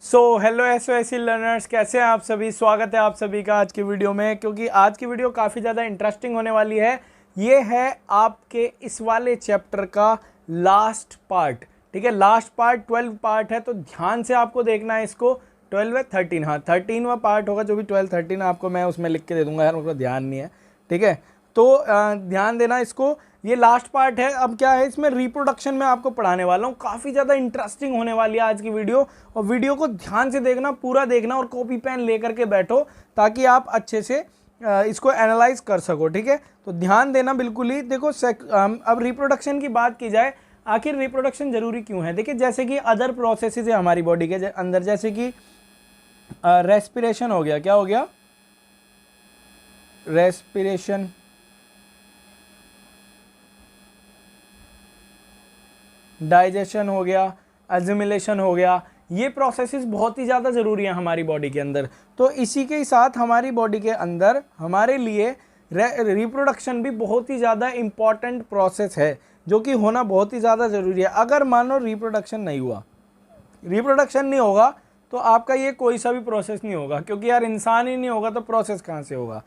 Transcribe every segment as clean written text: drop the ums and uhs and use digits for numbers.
Hello एसओएसी learners, कैसे हैं आप सभी। स्वागत है आप सभी का आज की वीडियो में, क्योंकि आज की वीडियो काफ़ी ज़्यादा इंटरेस्टिंग होने वाली है। ये है आपके इस वाले चैप्टर का लास्ट पार्ट। ठीक है, लास्ट पार्ट 12 पार्ट है, तो ध्यान से आपको देखना है इसको। 12 है 13, हाँ 13वां पार्ट होगा। जो भी 12 13 आपको मैं उसमें लिख के दे दूंगा यार, मेरे को ध्यान नहीं है। ठीक है, तो ध्यान देना इसको, ये लास्ट पार्ट है। अब क्या है, इसमें रिप्रोडक्शन में आपको पढ़ाने वाला हूँ। काफ़ी ज़्यादा इंटरेस्टिंग होने वाली है आज की वीडियो, और वीडियो को ध्यान से देखना, पूरा देखना, और कॉपी पेन लेकर के बैठो ताकि आप अच्छे से इसको एनालाइज कर सको। ठीक है, तो ध्यान देना बिल्कुल ही। देखो अब रिप्रोडक्शन की बात की जाए, आखिर रिप्रोडक्शन जरूरी क्यों है। देखिए, जैसे कि अदर प्रोसेसेस है हमारी बॉडी के अंदर, जैसे कि रेस्पिरेशन हो गया। क्या हो गया? रेस्पिरेशन, डाइजेशन हो गया, एजिमिलेशन हो गया। ये प्रोसेसेस बहुत ही ज़्यादा ज़रूरी हैं हमारी बॉडी के अंदर। तो इसी के साथ हमारी बॉडी के अंदर हमारे लिए रिप्रोडक्शन भी बहुत ही ज़्यादा इम्पॉर्टेंट प्रोसेस है, जो कि होना बहुत ही ज़्यादा ज़रूरी है। अगर मानो रिप्रोडक्शन नहीं हुआ, रिप्रोडक्शन नहीं होगा, तो आपका ये कोई सा भी प्रोसेस नहीं होगा, क्योंकि यार इंसान ही नहीं होगा तो प्रोसेस कहाँ से होगा।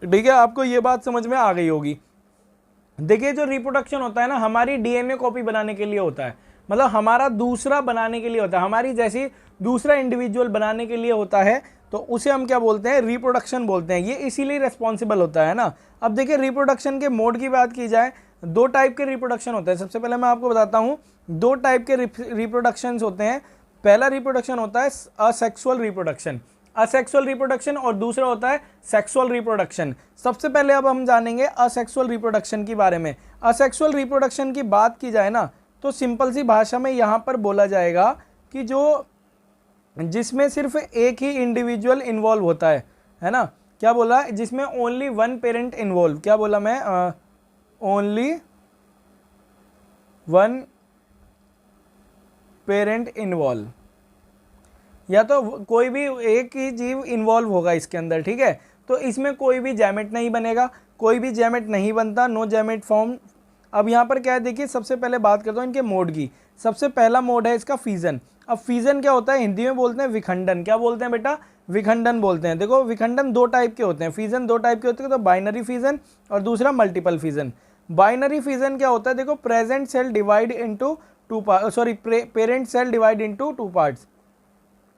ठीक है, आपको ये बात समझ में आ गई होगी। देखिए, जो रिप्रोडक्शन होता है ना, हमारी डीएनए कॉपी बनाने के लिए होता है। मतलब हमारा दूसरा बनाने के लिए होता है, हमारी जैसी दूसरा इंडिविजुअल बनाने के लिए होता है। तो उसे हम क्या बोलते हैं? रिप्रोडक्शन बोलते हैं। ये इसीलिए रिस्पॉन्सिबल होता है ना। अब देखिए, रिप्रोडक्शन के मोड की बात की जाए, दो टाइप के रिप्रोडक्शन होते हैं। सबसे पहले मैं आपको बताता हूँ, दो टाइप के रिप्रोडक्शन होते हैं। पहला रिप्रोडक्शन होता है असेक्सुअल रिप्रोडक्शन, असेक्सुअल रिप्रोडक्शन, और दूसरा होता है सेक्सुअल रिप्रोडक्शन। सबसे पहले अब हम जानेंगे असेक्सुअल रिप्रोडक्शन के बारे में। असेक्सुअल रिप्रोडक्शन की बात की जाए ना, तो सिंपल सी भाषा में यहाँ पर बोला जाएगा कि जो जिसमें सिर्फ एक ही इंडिविजुअल इन्वॉल्व होता है ना। क्या बोला? जिसमें ओनली वन पेरेंट इन्वॉल्व। क्या बोला मैं? ओनली वन पेरेंट इन्वॉल्व, या तो कोई भी एक ही जीव इन्वॉल्व होगा इसके अंदर। ठीक है, तो इसमें कोई भी जैमेट नहीं बनेगा, कोई भी जैमेट नहीं बनता, नो जैमेट फॉर्म। अब यहाँ पर क्या है, देखिए, सबसे पहले बात करता हूँ इनके मोड की। सबसे पहला मोड है इसका फिजन। अब फिजन क्या होता है? हिंदी में बोलते हैं विखंडन। क्या बोलते हैं बेटा? विखंडन बोलते हैं। देखो, विखंडन दो टाइप के होते हैं, फिजन दो टाइप के होते हैं। तो बाइनरी फिजन और दूसरा मल्टीपल फिजन। बाइनरी फिजन क्या होता है? देखो, present cell divide into two part, sorry parent cell divide into two parts.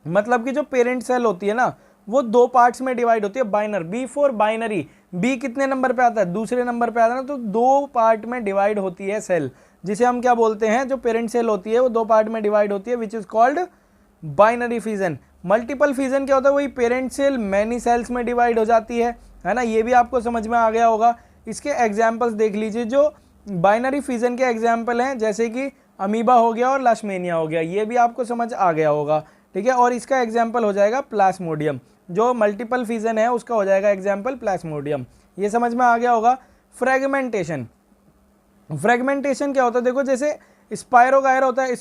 मतलब कि जो पेरेंट सेल होती है ना, वो दो पार्ट्स में डिवाइड होती है। बाइनर, बी फॉर बाइनरी। बी कितने नंबर पे आता है? दूसरे नंबर पे आता है ना। तो दो पार्ट में डिवाइड होती है सेल, जिसे हम क्या बोलते हैं? जो पेरेंट सेल होती है वो दो पार्ट में डिवाइड होती है, which is called binary fission. Multiple fission क्या होता है? वही पेरेंट सेल मैनी सेल्स में डिवाइड हो जाती है ना। ये भी आपको समझ में आ गया होगा। इसके एग्जाम्पल्स देख लीजिए। जो बाइनरी फिजन के एग्जाम्पल हैं, जैसे कि अमीबा हो गया और लाशमेनिया हो गया, ये भी आपको समझ आ गया होगा। ठीक है, और इसका एग्जाम्पल हो जाएगा प्लाज्मोडियम। जो मल्टीपल फिजन है उसका हो जाएगा एग्जाम्पल प्लाज्मोडियम। ये समझ में आ गया होगा। फ्रेगमेंटेशन, फ्रेगमेंटेशन क्या होता है? देखो, जैसे स्पायरोगायरा होता है,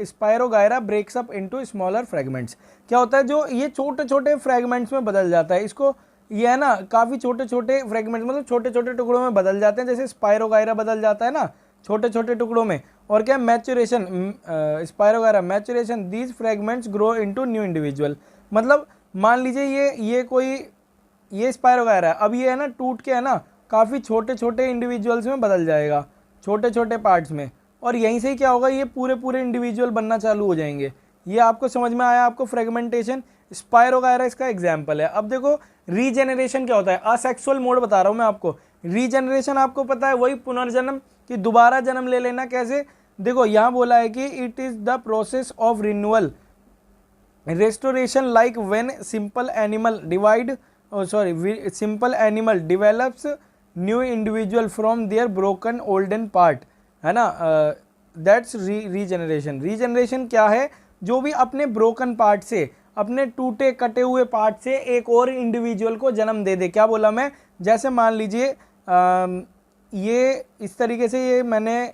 spirogyra breaks up into smaller fragments. क्या होता है? जो ये छोटे छोटे फ्रेगमेंट्स में बदल जाता है। इसको ये है ना, काफ़ी छोटे छोटे फ्रेगमेंट्स, मतलब छोटे छोटे टुकड़ों में बदल जाते हैं। जैसे स्पायरोगायरा बदल जाता है ना छोटे छोटे टुकड़ों में। और क्या? Maturation, spirogyra maturation, these fragments grow into new individual. मतलब मान लीजिए ये स्पायरोगायरा है, अब ये है ना टूट के है ना काफ़ी छोटे छोटे इंडिविजुअल्स में बदल जाएगा, छोटे छोटे पार्ट्स में। और यहीं से ही क्या होगा? ये पूरे पूरे इंडिविजुअल बनना चालू हो जाएंगे। ये आपको समझ में आया? आपको फ्रेगमेंटेशन, स्पायरोगायरा इसका एग्जाम्पल है। अब देखो, रीजेनरेशन क्या होता है? असेक्सुअल मोड बता रहा हूँ मैं आपको। रीजेनरेशन आपको पता है, वही पुनर्जन्म, कि दोबारा जन्म ले लेना। कैसे? देखो, यहाँ बोला है कि it is the process of renewal, restoration, like when simple animal develops new individual from their broken olden part, है ना। That's regeneration. रीजनरेशन क्या है? जो भी अपने ब्रोकन पार्ट से, अपने टूटे कटे हुए पार्ट से एक और इंडिविजुअल को जन्म दे दे। क्या बोला मैं? जैसे मान लीजिए ये इस तरीके से, ये मैंने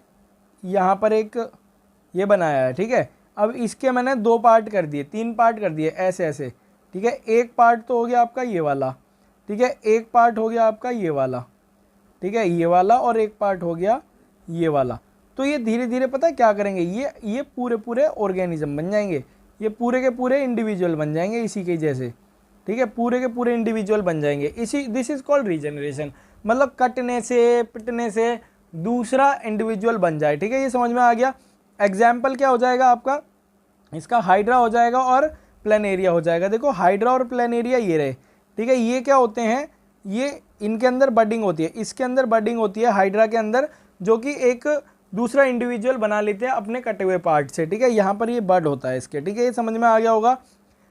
यहाँ पर एक ये बनाया है। ठीक है, अब इसके मैंने दो पार्ट कर दिए, तीन पार्ट कर दिए, ऐसे ऐसे। ठीक है, एक पार्ट तो हो गया आपका ये वाला। ठीक है, एक पार्ट हो गया आपका ये वाला। ठीक है, ये वाला, और एक पार्ट हो गया ये वाला। तो ये धीरे धीरे पता है क्या करेंगे, ये पूरे पूरे ऑर्गेनिज्म बन जाएंगे, ये पूरे के पूरे इंडिविजुअल बन जाएंगे इसी के जैसे, ठीक है, पूरे के पूरे इंडिविजुअल बन जाएंगे। इसी दिस इज कॉल्ड रीजनरेशन, मतलब कटने से पिटने से दूसरा इंडिविजुअल बन जाए, ठीक है, ये समझ में आ गया। एग्जाम्पल क्या हो जाएगा आपका, इसका हाइड्रा हो जाएगा और प्लेनेरिया हो जाएगा। देखो हाइड्रा और प्लेनेरिया ये रहे, ठीक है, ये क्या होते हैं, ये इनके अंदर बडिंग होती है, इसके अंदर बडिंग होती है हाइड्रा के अंदर, जो कि एक दूसरा इंडिविजुअल बना लेते हैं अपने कटे हुए पार्ट से, ठीक है, यहाँ पर ये बड होता है इसके, ठीक है, ये समझ में आ गया होगा।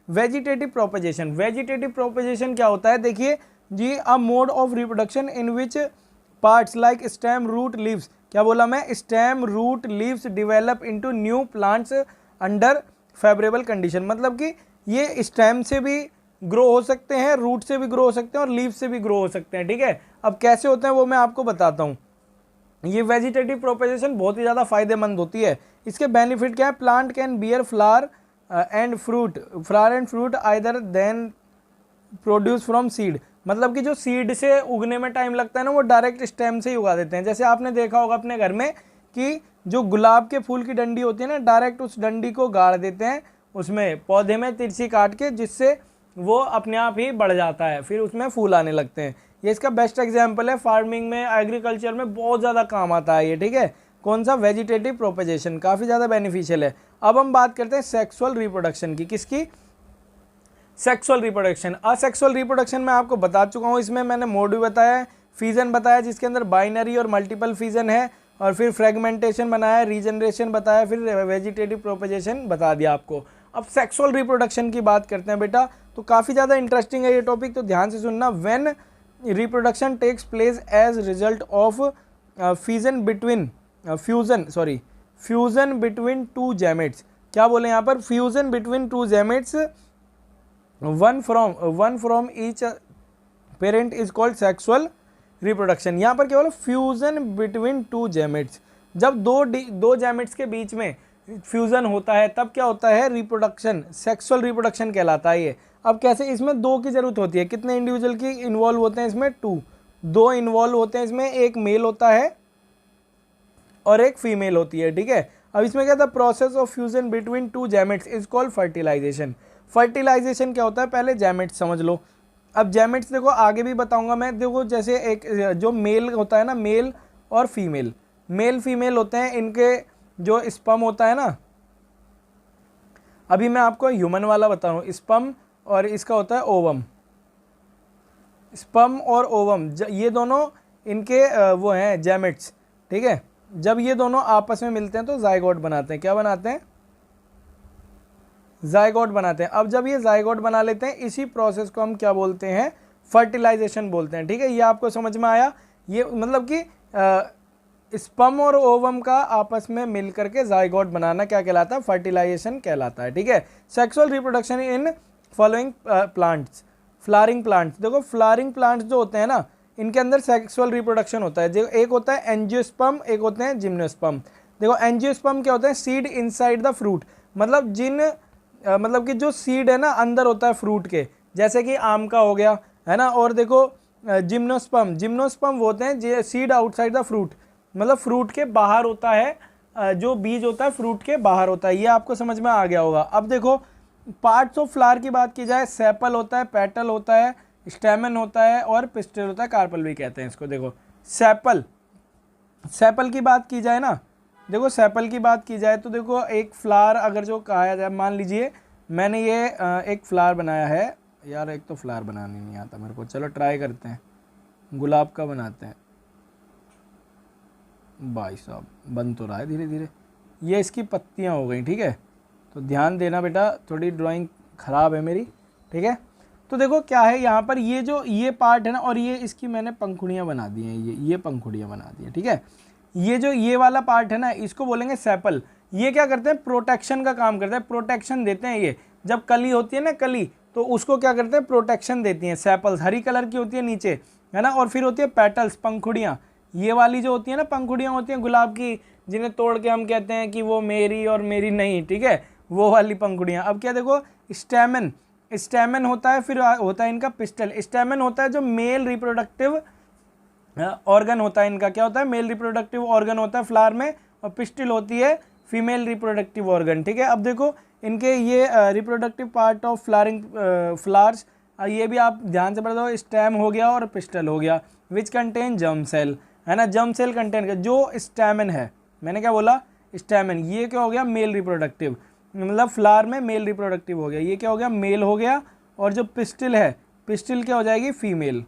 वेजिटेटिव प्रोपेगेशन, वेजिटेटिव प्रोपेगेशन क्या होता है, देखिए जी, a mode of reproduction in which parts like stem root leaves, क्या बोला मैं, stem root leaves develop into new plants under favourable condition, मतलब कि ये स्टेम से भी ग्रो हो सकते हैं, रूट से भी ग्रो हो सकते हैं और लीव से भी ग्रो हो सकते हैं, ठीक है। अब कैसे होते हैं वो मैं आपको बताता हूँ। ये वेजिटेटिव प्रोपेगेशन बहुत ही ज़्यादा फायदेमंद होती है। इसके बेनिफिट क्या है, plant can bear flower and fruit either than produce from seed, मतलब कि जो सीड से उगने में टाइम लगता है ना, वो डायरेक्ट स्टेम से ही उगा देते हैं। जैसे आपने देखा होगा अपने घर में कि जो गुलाब के फूल की डंडी होती है ना, डायरेक्ट उस डंडी को गाड़ देते हैं उसमें पौधे में तिरछी काट के, जिससे वो अपने आप ही बढ़ जाता है, फिर उसमें फूल आने लगते हैं। ये इसका बेस्ट एग्जाम्पल है, फार्मिंग में, एग्रीकल्चर में बहुत ज़्यादा काम आता है ये, ठीक है। कौन सा, वेजिटेटिव प्रोपेगेशन, काफ़ी ज़्यादा बेनिफिशियल है। अब हम बात करते हैं सेक्सुअल रिप्रोडक्शन की, किसकी, सेक्सुअल रिप्रोडक्शन। असेक्सुअल रिप्रोडक्शन मैं आपको बता चुका हूँ, इसमें मैंने मोड भी बताया है, फिजन बताया जिसके अंदर बाइनरी और मल्टीपल फिजन है, और फिर फ्रेगमेंटेशन बनाया, रीजनरेशन बताया, फिर वेजिटेटिव प्रोपेगेशन बता दिया आपको। अब सेक्सुअल रिप्रोडक्शन की बात करते हैं बेटा, तो काफ़ी ज़्यादा इंटरेस्टिंग है ये टॉपिक, तो ध्यान से सुनना। When reproduction takes place as result of fusion between two gametes, क्या बोले यहाँ पर, fusion between two gametes, one from each parent is called sexual reproduction. यहाँ पर क्या बोला, फ्यूजन बिटवीन टू गैमेट्स, जब दो गैमेट्स के बीच में फ्यूजन होता है तब क्या होता है, रिप्रोडक्शन, सेक्सुअल रिप्रोडक्शन कहलाता है ये। अब कैसे, इसमें दो की जरूरत होती है, कितने इंडिविजुअल की इन्वॉल्व होते हैं इसमें, दो इन्वॉल्व होते हैं इसमें, एक मेल होता है और एक फीमेल होती है, ठीक है। अब इसमें क्या था, process of fusion between two gametes is called fertilisation. Fertilisation क्या होता है, पहले गैमेट्स समझ लो। अब गैमेट्स देखो आगे भी बताऊंगा मैं, देखो जैसे एक जो मेल होता है ना, मेल और फीमेल, मेल फीमेल होते हैं, इनके जो स्पर्म होता है ना, अभी मैं आपको ह्यूमन वाला बता रहा हूँ, स्पर्म और इसका होता है ओवम, स्पर्म और ओवम, ये दोनों इनके वो हैं गैमेट्स, ठीक है। जब ये दोनों आपस में मिलते हैं तो जाइगोट बनाते हैं, क्या बनाते हैं, जाइगोट बनाते हैं। अब जब ये जाइगोट बना लेते हैं, इसी प्रोसेस को हम क्या बोलते हैं, फर्टिलाइजेशन बोलते हैं, ठीक है। ये आपको समझ में आया, ये मतलब कि स्पर्म और ओवम का आपस में मिल करके जाइगोट बनाना क्या कहलाता है, फर्टिलाइजेशन कहलाता है, ठीक है। Sexual reproduction in following plants, flowering plants, देखो फ्लावरिंग प्लांट्स जो होते हैं ना, इनके अंदर सेक्सुअल रिप्रोडक्शन होता है। जो एक होता है एंजियोस्पर्म, एक होते हैं जिम्नोस्पर्म। देखो एंजियोस्पर्म क्या होता है, सीड इनसाइड द फ्रूट, मतलब मतलब कि जो सीड है ना अंदर होता है फ्रूट के, जैसे कि आम का हो गया है ना। और देखो जिम्नोस्पर्म वो होते हैं सीड आउटसाइड द फ्रूट, मतलब फ्रूट के बाहर होता है, जो बीज होता है फ्रूट के बाहर होता है। ये आपको समझ में आ गया होगा। अब देखो पार्ट्स ऑफ फ्लावर की बात की जाए, सेपल होता है, पेटल होता है, स्टेमन होता है और पिस्टल होता है, कार्पल भी कहते हैं इसको। देखो सेपल की बात की जाए ना, देखो सेपल की बात की जाए तो देखो एक फ्लावर अगर जो कहा जाए, मान लीजिए मैंने ये एक फ्लावर बनाया है यार, एक तो फ्लावर बनाने नहीं आता मेरे को, चलो ट्राई करते हैं, गुलाब का बनाते हैं। भाई साहब बन तो रहा है धीरे धीरे, ये इसकी पत्तियां हो गई, ठीक है। तो ध्यान देना बेटा, थोड़ी ड्राइंग ख़राब है मेरी, ठीक है। तो देखो क्या है यहाँ पर, ये पार्ट है ना, और ये इसकी मैंने पंखुड़ियाँ बना दी हैं, ये पंखुड़ियाँ बना दी हैं, ठीक है। ये वाला पार्ट है ना, इसको बोलेंगे सेपल। ये क्या करते हैं, प्रोटेक्शन का काम करते हैं, प्रोटेक्शन देते हैं। ये जब कली होती है ना, कली, तो उसको क्या करते हैं, प्रोटेक्शन देती हैं। सेपल्स हरी कलर की होती है नीचे, है ना, और फिर होती है पेटल्स, पंखुड़ियाँ। ये वाली जो होती है ना पंखुड़ियाँ होती हैं गुलाब की, जिन्हें तोड़ के हम कहते हैं कि वो मेरी और मेरी नहीं, ठीक है, वो वाली पंखुड़ियाँ। अब क्या देखो, स्टेमन होता है, फिर होता है इनका पिस्टल। स्टेमन होता है जो मेल रिप्रोडक्टिव ऑर्गन होता है इनका, क्या होता है, मेल रिप्रोडक्टिव ऑर्गन होता है फ्लावर में। और पिस्टिल होती है फीमेल रिप्रोडक्टिव ऑर्गन, ठीक है। अब देखो इनके ये reproductive part of flowering flowers, ये भी आप ध्यान से पढ़ दो, स्टेम हो गया और पिस्टल हो गया, विच कंटेन जर्म सेल, है ना, जर्म सेल कंटेन कर, जो स्टेमन है, मैंने क्या बोला, स्टेमन, ये क्या हो गया, मेल रिप्रोडक्टिव, मतलब फ्लावर में मेल रिप्रोडक्टिव हो गया, ये क्या हो गया, मेल हो गया। और जो पिस्टिल है, पिस्टिल क्या हो जाएगी, फीमेल,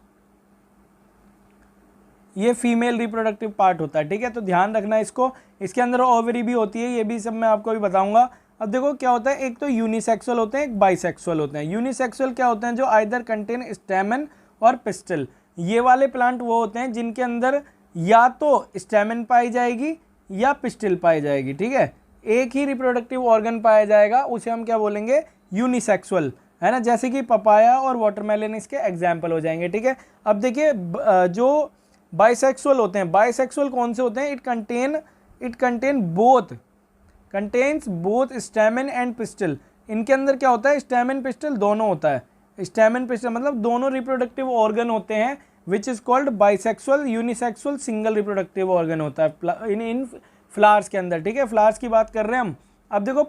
ये फीमेल रिप्रोडक्टिव पार्ट होता है, ठीक है। तो ध्यान रखना इसको, इसके अंदर ओवरी भी होती है, ये भी सब मैं आपको भी बताऊंगा। अब देखो क्या होता है, एक तो यूनिसेक्सुअल होते हैं, एक बाइसेक्सुअल होते हैं। यूनिसेक्सुअल क्या होते हैं, जो आइदर कंटेन स्टेमन और पिस्टल, ये वाले प्लांट वो होते हैं जिनके अंदर या तो स्टेमन पाई जाएगी या पिस्टिल पाई जाएगी, ठीक है, एक ही रिप्रोडक्टिव ऑर्गन पाया जाएगा, उसे हम क्या बोलेंगे, यूनिसेक्सुअल, है ना। जैसे कि पपाया और वाटरमेलन इसके एग्जाम्पल हो जाएंगे, ठीक है। अब देखिए जो बाइसेक्सुअल होते हैं, बाइसेक्सुअल कौन से होते हैं, it contains both स्टेमन and pistol, इनके अंदर क्या होता है, स्टेमन पिस्टल दोनों होता है, स्टेमन पिस्टल मतलब दोनों रिप्रोडक्टिव ऑर्गन होते हैं, which is called bisexual. Unisexual single reproductive organ होता है इन फ्लावर्स के अंदर, ठीक है। फ्लावर्स की बात कर रहे हैं हम। अब देखो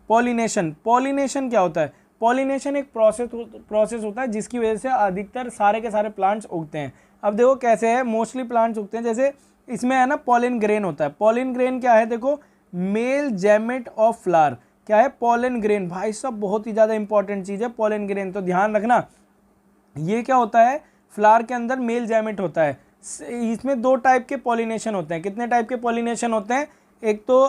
पॉलिनेशन क्या होता है, पॉलिनेशन एक प्रोसेस होता है जिसकी वजह से अधिकतर सारे के सारे प्लांट्स उगते हैं। अब देखो कैसे है, मोस्टली प्लांट्स उगते हैं, जैसे इसमें है ना पॉलिन ग्रेन होता है। पॉलिन ग्रेन क्या है, देखो मेल जैमेट ऑफ फ्लावर, क्या है, पॉलिन ग्रेन, भाई साहब बहुत ही ज़्यादा इंपॉर्टेंट चीज़ है पॉलिन ग्रेन, तो ध्यान रखना। ये क्या होता है, फ्लावर के अंदर मेल जैमेट होता है, इसमें दो टाइप के पॉलिनेशन होते हैं। कितने टाइप के पॉलिनेशन होते हैं, एक तो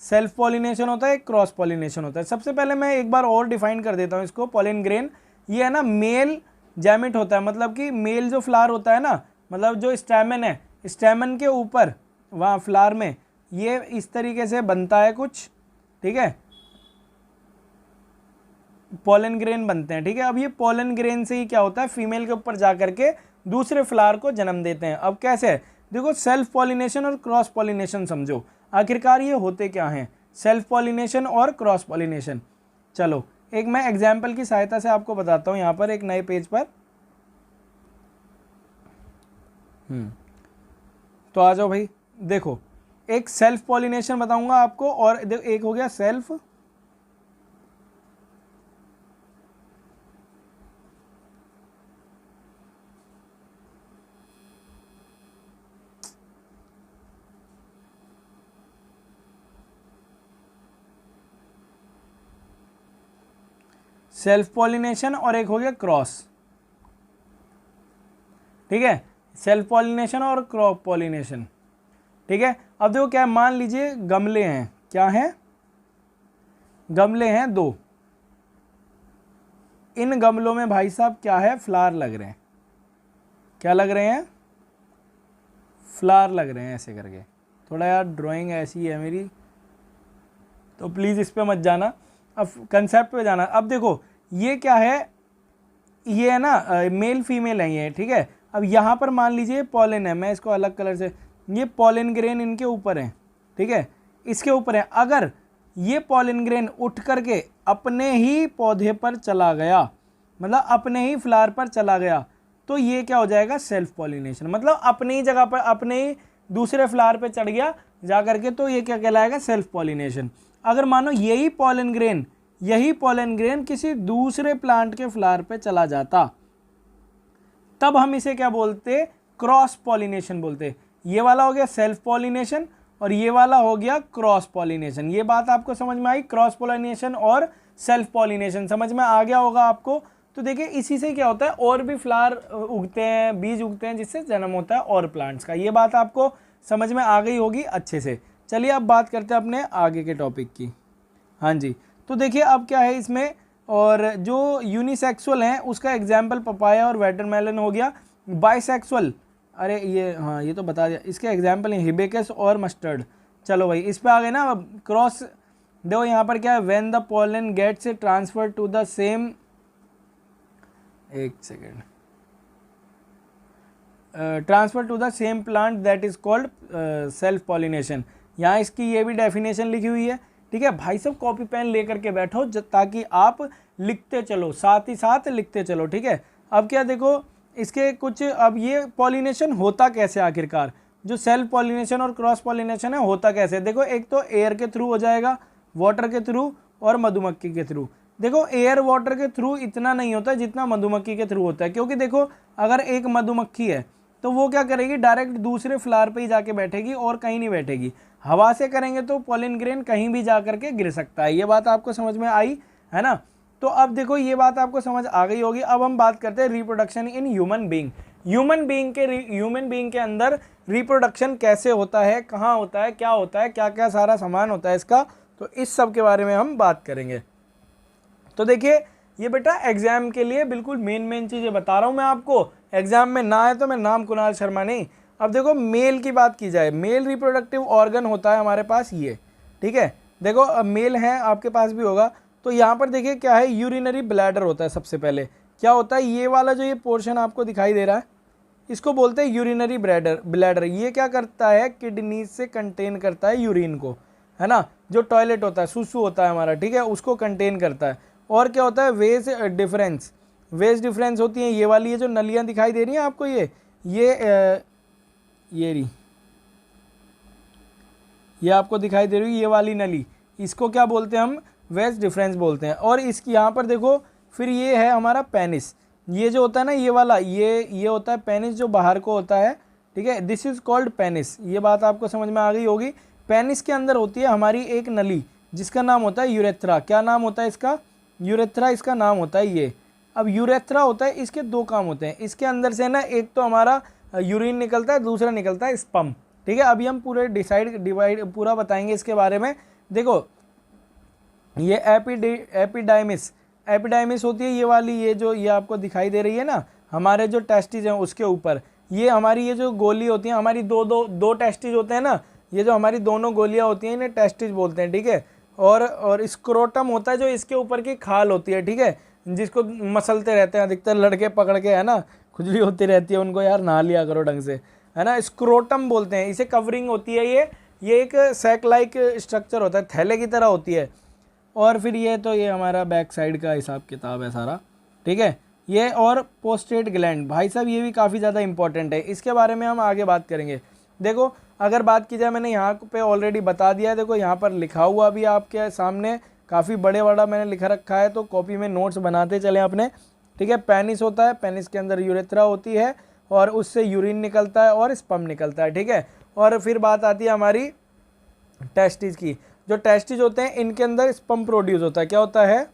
सेल्फ पॉलिनेशन होता है, एक क्रॉस पॉलिनेशन होता है। सबसे पहले मैं एक बार और डिफाइन कर देता हूँ इसको, पॉलिन ग्रेन, ये है ना मेल जैमेट होता है, मतलब कि मेल जो फ्लावर होता है ना, मतलब जो स्टैमन है, स्टैमन के ऊपर वहाँ फ्लावर में ये इस तरीके से बनता है कुछ, ठीक है, पॉलन ग्रेन बनते हैं, ठीक है। अब ये पॉलन ग्रेन से ही क्या होता है, फीमेल के ऊपर जा करके दूसरे फ्लावर को जन्म देते हैं। अब कैसे, देखो सेल्फ पॉलिनेशन और क्रॉस पॉलिनेशन समझो, आखिरकार ये होते क्या हैं, सेल्फ पॉलिनेशन और क्रॉस पॉलिनेशन। चलो एक मैं एग्जाम्पल की सहायता से आपको बताता हूँ, यहाँ पर एक नए पेज पर, तो आ जाओ भाई। देखो एक सेल्फ पॉलिनेशन बताऊंगा आपको, और एक हो गया सेल्फ पॉलिनेशन और एक हो गया क्रॉस, ठीक है, सेल्फ पॉलिनेशन और क्रॉस पॉलिनेशन, ठीक है। अब देखो क्या है, मान लीजिए गमले हैं, क्या हैं, गमले हैं दो, इन गमलों में भाई साहब क्या है, फ्लावर लग रहे हैं, क्या लग रहे हैं, फ्लावर लग रहे हैं, ऐसे करके। थोड़ा यार ड्राइंग ऐसी है मेरी, तो प्लीज़ इस पे मत जाना, अब कंसेप्ट पे जाना। अब देखो ये क्या है, ये है ना मेल फीमेल है ये, ठीक है। अब यहाँ पर मान लीजिए पॉलन है, मैं इसको अलग कलर से, ये पॉलन ग्रेन इनके ऊपर है, ठीक है, इसके ऊपर है। अगर ये पॉलन ग्रेन उठ करके अपने ही पौधे पर चला गया, मतलब अपने ही फ्लावर पर चला गया, तो ये क्या हो जाएगा, सेल्फ पॉलिनेशन, मतलब अपनी ही जगह पर अपने ही दूसरे फ्लावर पे चढ़ गया जा करके, तो ये क्या कहलाएगा, सेल्फ पॉलिनेशन। अगर मानो यही पॉलन ग्रेन किसी दूसरे प्लांट के फ्लावर पे चला जाता, तब हम इसे क्या बोलते, क्रॉस पॉलिनेशन बोलते। ये वाला हो गया सेल्फ पॉलिनेशन और ये वाला हो गया क्रॉस पॉलिनेशन। ये बात आपको समझ में आई, क्रॉस पॉलिनेशन और सेल्फ पॉलिनेशन समझ में आ गया होगा आपको। तो देखिए इसी से क्या होता है, और भी फ्लावर उगते हैं, बीज उगते हैं, जिससे जन्म होता है और प्लांट्स का। ये बात आपको समझ में आ गई होगी अच्छे से। चलिए अब बात करते हैं अपने आगे के टॉपिक की। हाँ जी, तो देखिए अब क्या है इसमें, और जो यूनिसेक्सुअल हैं उसका एग्जाम्पल पपाया और वाटरमेलन हो गया। बाइसेक्सुअल, अरे ये हाँ ये तो बता दिया, इसके एग्जाम्पल हैं हिबिस्कस और मस्टर्ड। चलो भाई इस पे आ गए ना। अब क्रॉस देखो यहाँ पर क्या है, when the pollen gets transfer to the same, एक second, transfer to the same plant that is called self pollination. यहाँ इसकी ये भी डेफिनेशन लिखी हुई है, ठीक है भाई सब कॉपी पेन लेकर के बैठो ताकि आप लिखते चलो, साथ ही साथ लिखते चलो, ठीक है। अब क्या देखो इसके कुछ, अब ये पॉलिनेशन होता कैसे, आखिरकार जो सेल्फ पॉलिनेशन और क्रॉस पॉलिनेशन है होता कैसे, देखो एक तो एयर के थ्रू हो जाएगा, वाटर के थ्रू और मधुमक्खी के थ्रू। देखो एयर वाटर के थ्रू इतना नहीं होता जितना मधुमक्खी के थ्रू होता है, क्योंकि देखो अगर एक मधुमक्खी है तो वो क्या करेगी, डायरेक्ट दूसरे फ्लावर पे ही जाके बैठेगी और कहीं नहीं बैठेगी। हवा से करेंगे तो पॉलिन ग्रेन कहीं भी जा करके गिर सकता है। ये बात आपको समझ में आई है ना। तो अब देखो ये बात आपको समझ आ गई होगी। अब हम बात करते हैं reproduction in human being. Human being के अंदर रिप्रोडक्शन कैसे होता है, कहाँ होता है, क्या होता है, क्या क्या सारा सामान होता है इसका, तो इस सब के बारे में हम बात करेंगे। तो देखिए ये बेटा एग्जाम के लिए बिल्कुल मेन चीज़ें बता रहा हूँ मैं आपको। एग्जाम में ना है तो मैं नाम कुणाल शर्मा नहीं। अब देखो मेल की बात की जाए, मेल रिप्रोडक्टिव ऑर्गन होता है हमारे पास ये, ठीक है। देखो अब मेल है आपके पास भी होगा, तो यहाँ पर देखिए क्या है, यूरिनरी ब्लैडर होता है। सबसे पहले क्या होता है, ये वाला जो ये पोर्शन आपको दिखाई दे रहा है इसको बोलते हैं यूरिनरी ब्लैडर। ये क्या करता है, किडनी से कंटेन करता है यूरिन को, है ना। जो टॉयलेट होता है, सुसु होता है हमारा, ठीक है, उसको कंटेन करता है। और क्या होता है, वेज डिफरेंस होती है ये वाली, ये जो नलियाँ दिखाई दे रही हैं आपको, ये आपको दिखाई दे रही है ये वाली नली, इसको क्या बोलते हैं हम, वेज डिफरेंस बोलते हैं। और इसकी यहाँ पर देखो फिर ये है हमारा पेनिस, ये जो होता है ना ये वाला, ये होता है पेनिस जो बाहर को होता है, ठीक है, दिस इज कॉल्ड पेनिस। ये बात आपको समझ में आ गई होगी। पेनिस के अंदर होती है हमारी एक नली जिसका नाम होता है यूरेथ्रा। क्या नाम होता है इसका, यूरेथ्रा इसका नाम होता है ये। अब यूरेथ्रा होता है, इसके दो काम होते हैं, इसके अंदर से ना एक तो हमारा यूरिन निकलता है, दूसरा निकलता है स्पर्म, ठीक है। अभी हम पूरे डिवाइड पूरा बताएंगे इसके बारे में। देखो ये एपिडाइमिस होती है ये वाली, ये आपको दिखाई दे रही है ना, हमारे जो टेस्टिस हैं उसके ऊपर ये हमारी ये जो गोली होती है, हमारी दो टेस्टिस होते हैं ना, ये जो हमारी दोनों गोलियां होती हैं इन्हें टेस्टिस बोलते हैं, ठीक है। और स्क्रोटम होता है जो इसके ऊपर की खाल होती है, ठीक है, जिसको मसलते रहते हैं अधिकतर लड़के पकड़ के, है ना, खुजली होती रहती है उनको, यार नहा लिया करो ढंग से, है ना। स्क्रोटम बोलते हैं इसे, कवरिंग होती है ये एक सैक लाइक स्ट्रक्चर होता है, थैले की तरह होती है। और फिर ये हमारा बैक साइड का हिसाब किताब है सारा, ठीक है। ये और पोस्टेट ग्लैंड, भाई साहब ये भी काफ़ी ज़्यादा इंपॉर्टेंट है, इसके बारे में हम आगे बात करेंगे। देखो अगर बात की जाए, मैंने यहाँ पे ऑलरेडी बता दिया है, देखो यहाँ पर लिखा हुआ भी आपके सामने काफ़ी बड़ा मैंने लिखा रखा है, तो कॉपी में नोट्स बनाते चले अपने, ठीक है। पेनिस होता है, पेनिस के अंदर यूरेथ्रा होती है और उससे यूरिन निकलता है और स्पर्म निकलता है, ठीक है। और फिर बात आती है हमारी टेस्टिस की। जो टेस्टिस होते हैं इनके अंदर स्पर्म प्रोड्यूस होता है। क्या होता है,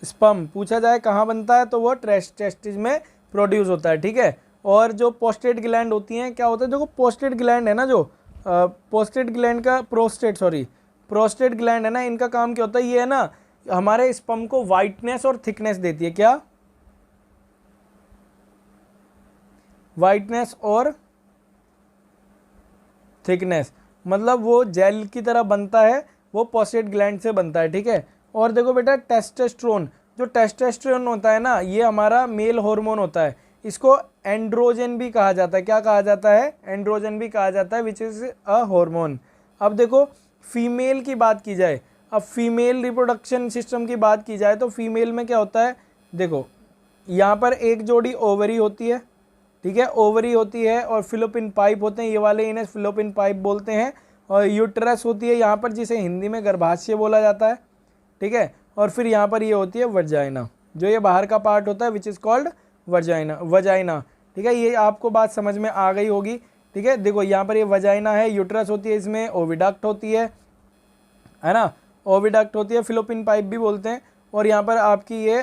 स्पर्म पूछा जाए कहाँ बनता है तो वो टेस्टिस में प्रोड्यूस होता है, ठीक है। और जो पोस्टेट ग्लैंड होती हैं, क्या होता है, देखो पोस्टेट ग्लैंड है ना, जो पोस्टेट ग्लैंड का प्रोस्टेट ग्लैंड है ना, इनका काम क्या होता है, ये है ना हमारे स्पर्म को वाइटनेस और थिकनेस देती है। क्या, वाइटनेस और थिकनेस, मतलब वो जेल की तरह बनता है, वो पोस्टेट ग्लैंड से बनता है, ठीक है। और देखो बेटा टेस्टोस्टेरोन, जो टेस्टोस्टेरोन होता है ना, ये हमारा मेल हार्मोन होता है, इसको एंड्रोजन भी कहा जाता है। क्या कहा जाता है, एंड्रोजन भी कहा जाता है, विच इज़ अ हार्मोन। अब देखो फीमेल की बात की जाए, अब फीमेल रिप्रोडक्शन सिस्टम की बात की जाए तो फीमेल में क्या होता है, देखो यहाँ पर एक जोड़ी ओवरी होती है, ठीक है, ओवरी होती है और फिलोपिन पाइप होते हैं ये वाले, इन्हें फिलोपिन पाइप बोलते हैं। और यूट्रस होती है यहाँ पर, जिसे हिंदी में गर्भाशय बोला जाता है, ठीक है। और फिर यहाँ पर ये होती है वजाइना, जो ये बाहर का पार्ट होता है, विच इज़ कॉल्ड वजाइना, ठीक है। ये आपको बात समझ में आ गई होगी, ठीक है। देखो यहाँ पर ये वजाइना है, यूट्रस होती है, इसमें ओविडक्ट होती है ना, ओविडक्ट होती है, फिलोपिन पाइप भी बोलते हैं। और यहाँ पर आपकी ये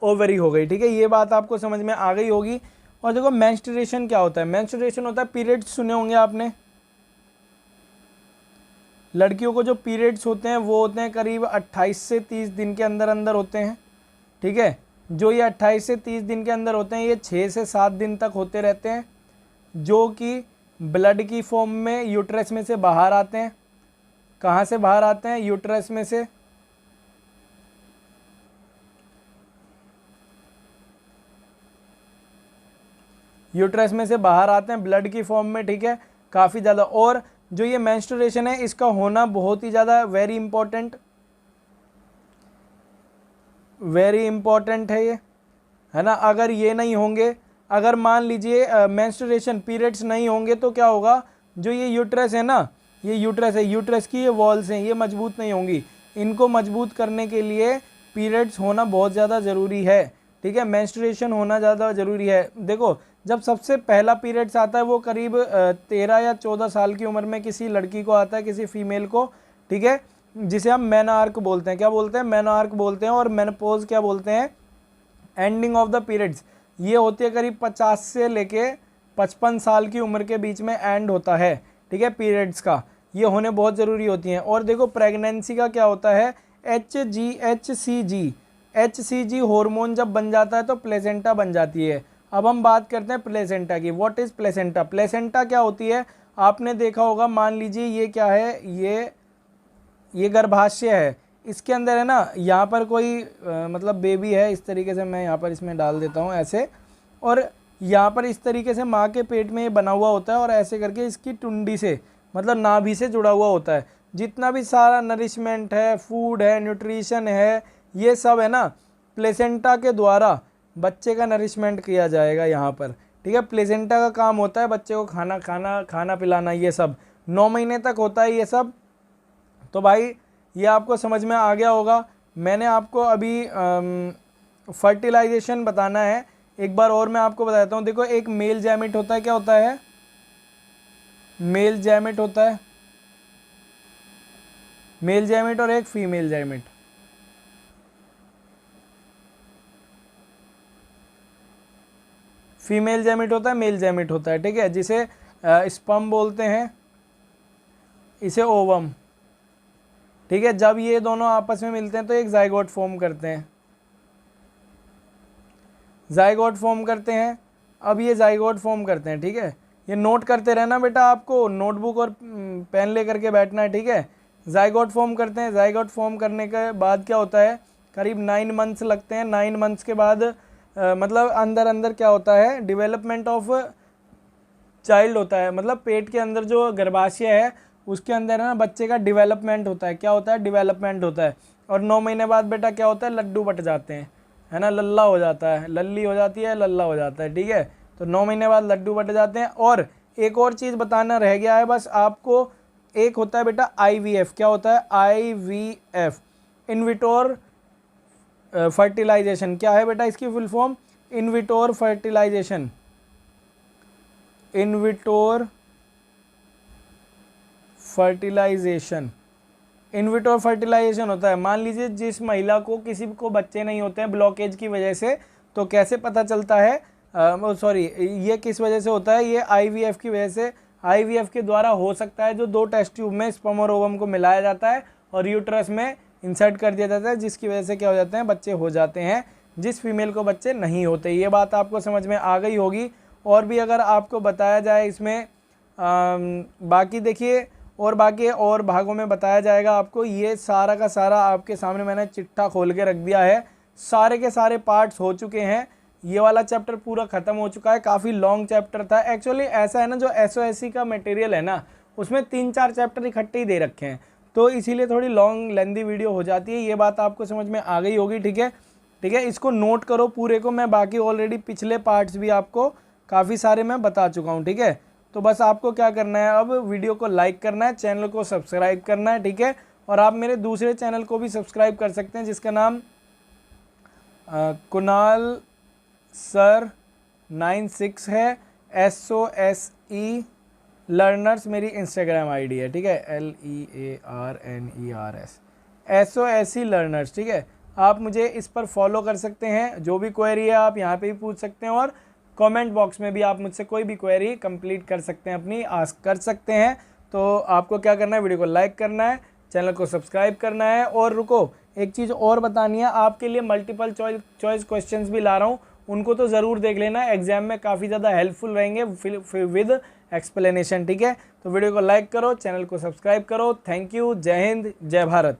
ओवरी हो गई, ठीक है। ये बात आपको समझ में आ गई होगी। और देखो मेंस्ट्रुएशन क्या होता है, मेंस्ट्रुएशन होता है, पीरियड्स सुने होंगे आपने, लड़कियों को जो पीरियड्स होते हैं वो होते हैं करीब 28 से 30 दिन के अंदर अंदर होते हैं, ठीक है। जो ये 28 से 30 दिन के अंदर होते हैं, ये 6 से 7 दिन तक होते रहते हैं, जो कि ब्लड की फॉर्म में यूट्रस में से बाहर आते हैं। कहाँ से बाहर आते हैं, यूट्रस में से, यूट्रस में से बाहर आते हैं ब्लड की फॉर्म में, ठीक है, काफ़ी ज़्यादा। और जो ये मेंस्ट्रुएशन है इसका होना बहुत ही ज़्यादा वेरी इंपॉर्टेंट है ये, है ना। अगर ये नहीं होंगे, अगर मान लीजिए मेंस्ट्रुएशन पीरियड्स नहीं होंगे तो क्या होगा, जो ये यूट्रस है ना, ये यूट्रस है, यूट्रस की ये वॉल्स हैं ये मजबूत नहीं होंगी। इनको मजबूत करने के लिए पीरियड्स होना बहुत ज़्यादा ज़रूरी है, ठीक है, मेंस्ट्रुएशन होना ज़्यादा ज़रूरी है। देखो जब सबसे पहला पीरियड्स आता है वो करीब 13 या 14 साल की उम्र में किसी लड़की को आता है, किसी फीमेल को, ठीक है, जिसे हम मेनोआर्क बोलते हैं। क्या बोलते हैं? मेनोआर्क बोलते हैं। और मेनोपॉज क्या बोलते हैं? Ending of the periods. ये होती है करीब 50 से लेके 55 साल की उम्र के बीच में एंड होता है, ठीक है, पीरियड्स का। ये होने बहुत ज़रूरी होती हैं। और देखो प्रेगनेंसी का क्या होता है, HCG हार्मोन जब बन जाता है तो प्लेसेंटा बन जाती है। अब हम बात करते हैं प्लेसेंटा की। What is placenta? प्लेसेंटा क्या होती है, आपने देखा होगा, मान लीजिए ये क्या है, ये गर्भाशय है, इसके अंदर है ना, यहाँ पर कोई मतलब बेबी है, इस तरीके से मैं यहाँ पर इसमें डाल देता हूँ ऐसे, और यहाँ पर इस तरीके से माँ के पेट में ये बना हुआ होता है, और ऐसे करके इसकी टुंडी से मतलब नाभि से जुड़ा हुआ होता है। जितना भी सारा नरिशमेंट है, फूड है, न्यूट्रिशन है, ये सब है ना प्लेसेंटा के द्वारा बच्चे का नरिशमेंट किया जाएगा यहाँ पर, ठीक है। प्लेसेंटा का काम होता है बच्चे को खाना पिलाना, ये सब 9 महीने तक होता है ये सब। तो भाई ये आपको समझ में आ गया होगा। मैंने आपको अभी फर्टिलाइजेशन बताना है, एक बार और मैं आपको बताता हूँ। देखो एक मेल जैमेट होता है, क्या होता है? मेल जैमेट होता है, मेल जैमेट, और एक फीमेल जैमेट। फीमेल जैमेट होता है, मेल जैमेट होता है, ठीक है, जिसे स्पर्म बोलते हैं, इसे ओवम, ठीक है। जब ये दोनों आपस में मिलते हैं तो एक जाइगोट फॉर्म करते हैं, जाइगोट फॉर्म करते हैं। अब ये जाइगोट फॉर्म करते हैं, ठीक है, ये नोट करते रहना बेटा, आपको नोटबुक और पेन लेकर के बैठना है, ठीक है। जाइगोट फॉर्म करते हैं, जाइगोट फॉर्म करने के बाद क्या होता है, करीब 9 मंथ्स लगते हैं। 9 मंथ्स के बाद मतलब अंदर क्या होता है, डेवलपमेंट ऑफ चाइल्ड होता है, मतलब पेट के अंदर जो गर्भाशय है उसके अंदर है ना बच्चे का डेवलपमेंट होता है। क्या होता है? डेवलपमेंट होता है। और 9 महीने बाद बेटा क्या होता है, लड्डू बट जाते हैं, है ना, लल्ला हो जाता है, लल्ली हो जाती है, लल्ला हो जाता है, ठीक है। तो 9 महीने बाद लड्डू बट जाते हैं। और एक और चीज़ बताना रह गया है बस आपको, एक होता है बेटा IVF। क्या होता है? IVF, in vitro fertilisation. क्या है बेटा इसकी full form? In vitro fertilisation, in vitro fertilisation, in vitro fertilisation होता है। मान लीजिए जिस महिला को किसी को बच्चे नहीं होते हैं ब्लॉकेज की वजह से, तो कैसे पता चलता है, सॉरी ये किस वजह से होता है, ये IVF की वजह से। IVF के द्वारा हो सकता है, जो 2 टेस्ट ट्यूब में स्पर्म और ओवम को मिलाया जाता है और यूट्रस में इंसर्ट कर दिया जाता है, जिसकी वजह से क्या हो जाते हैं, बच्चे हो जाते हैं, जिस फीमेल को बच्चे नहीं होते। ये बात आपको समझ में आ गई होगी। और भी अगर आपको बताया जाए इसमें बाकी देखिए, और बाकी और भागों में बताया जाएगा आपको। ये सारा का सारा आपके सामने मैंने चिट्ठा खोल के रख दिया है, सारे के सारे पार्ट्स हो चुके हैं। ये वाला चैप्टर पूरा ख़त्म हो चुका है, काफ़ी लॉन्ग चैप्टर था एक्चुअली। ऐसा है ना, जो SOSC का मटेरियल है ना, उसमें 3-4 चैप्टर इकट्ठे ही दे रखे हैं, तो इसीलिए थोड़ी लॉन्ग लेंदी वीडियो हो जाती है। ये बात आपको समझ में आ गई होगी, ठीक है, ठीक है। इसको नोट करो पूरे को, मैं बाकी ऑलरेडी पिछले पार्ट्स भी आपको काफ़ी सारे मैं बता चुका हूँ, ठीक है। तो बस आपको क्या करना है, अब वीडियो को लाइक करना है, चैनल को सब्सक्राइब करना है, ठीक है। और आप मेरे दूसरे चैनल को भी सब्सक्राइब कर सकते हैं, जिसका नाम कुणाल सर 96 है, SOSE लर्नर्स मेरी इंस्टाग्राम ID है, ठीक है, LEARNERS SOSE लर्नर्स, ठीक है। आप मुझे इस पर फॉलो कर सकते हैं, जो भी क्वेरी है आप यहाँ पे भी पूछ सकते हैं, और कमेंट बॉक्स में भी आप मुझसे कोई भी क्वेरी कंप्लीट कर सकते हैं, अपनी आस्क कर सकते हैं। तो आपको क्या करना है, वीडियो को लाइक करना है, चैनल को सब्सक्राइब करना है। और रुको, एक चीज़ और बतानी है, आपके लिए मल्टीपल चॉइस क्वेश्चंस भी ला रहा हूँ, उनको तो ज़रूर देख लेना, एग्जाम में काफ़ी ज़्यादा हेल्पफुल रहेंगे विद एक्सप्लेनेशन, ठीक है। तो वीडियो को लाइक करो, चैनल को सब्सक्राइब करो। थैंक यू, जय हिंद, जय भारत।